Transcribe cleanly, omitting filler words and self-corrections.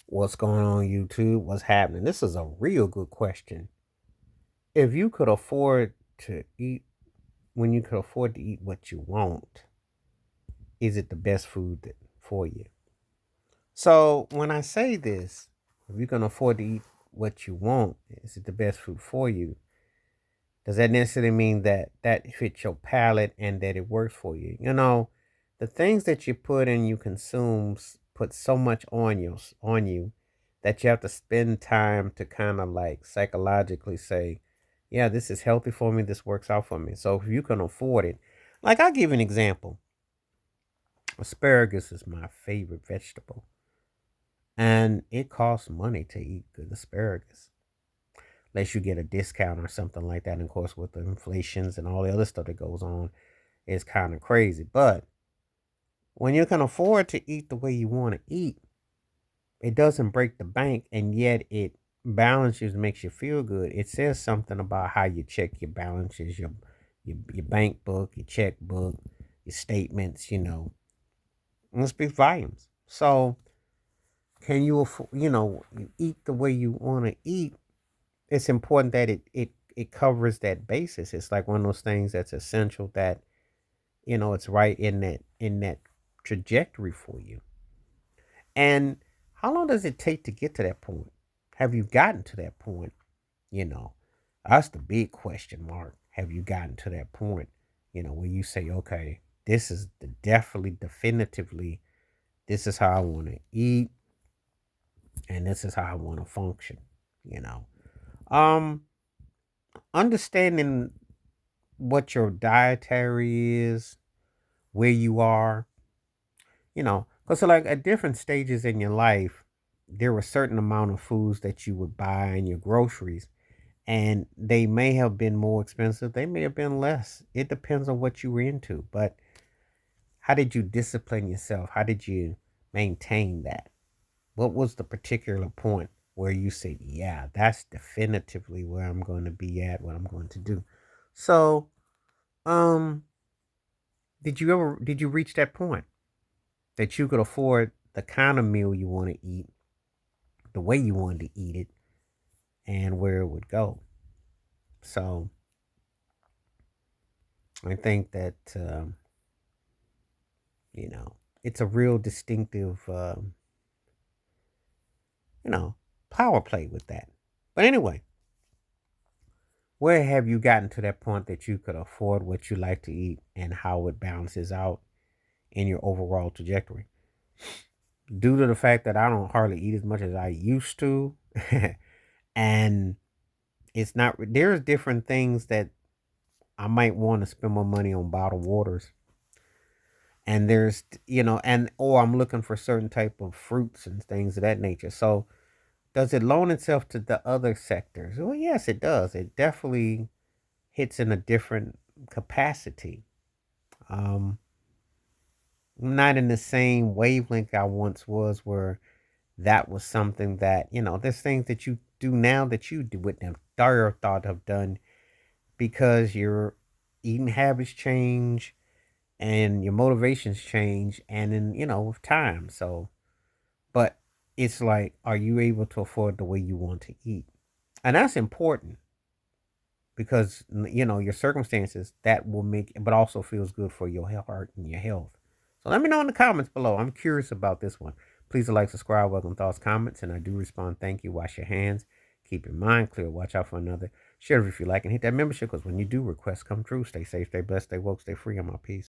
What's going on, YouTube? What's happening? This is a real good question. If you could afford to eat when you could afford to eat what you want, is it the best food for you? So when I say this, if you can afford to eat what you want, is it the best food for you? Does that necessarily mean that that fits your palate and that it works for you? The things that you put and you consume put so much on you that you have to spend time to kind of like psychologically say, yeah, this is healthy for me. This works out for me. So if you can afford it, like I'll give you an example. Asparagus is my favorite vegetable, and it costs money to eat good asparagus unless you get a discount or something like that. And of course, with the inflations and all the other stuff that goes on, it's kind of crazy. But when you can afford to eat the way you want to eat, it doesn't break the bank, and yet it balances, makes you feel good. It says something about how you check your balances, your bank book, your checkbook, your statements. And it speaks volumes. So, can you afford? You eat the way you want to eat. It's important that it covers that basis. It's like one of those things that's essential, that it's right in that trajectory for you. And how long does it take to get to that point? Have you gotten to that point? You know, that's the big question mark. Have you gotten to that point? Where you say, okay, this is definitely, definitively, this is how I want to eat, and this is how I want to function. You know, um, Understanding what your dietary is, where you are, because like at different stages in your life, there were certain amount of foods that you would buy in your groceries, and they may have been more expensive, they may have been less. It depends on what you were into. But how did you discipline yourself? How did you maintain that? What was the particular point where you said, yeah, that's definitively where I'm going to be at, what I'm going to do? So um did you reach that point that you could afford the kind of meal you want to eat, the way you wanted to eat it, and where it would go? So I think that you know it's a real distinctive you know power play with that. But anyway, where have you gotten to that point that you could afford what you like to eat, and how it balances out in your overall trajectory? Due to the fact that I don't hardly eat as much as I used to, and it's not, there's different things that I might want to spend more money on bottled waters. And there's, and or I'm looking for certain type of fruits and things of that nature. So does it loan itself to the other sectors? Well, yes, it does. It definitely hits in a different capacity. Um, Not in the same wavelength I once was, where that was something that, there's things that you do now that you wouldn't have dare thought of done, because your eating habits change and your motivations change, and then, with time. So, but it's like, are you able to afford the way you want to eat? And that's important, because, your circumstances, that will make, but also feels good for your heart and your health. So let me know in the comments below. I'm curious about this one. Please like, subscribe, welcome thoughts, comments, and I do respond. Thank you. Wash your hands. Keep your mind clear. Watch out for another. Share if you like, and hit that membership, because when you do, requests come true. Stay safe, stay blessed, stay woke, stay free. I'm out. Peace.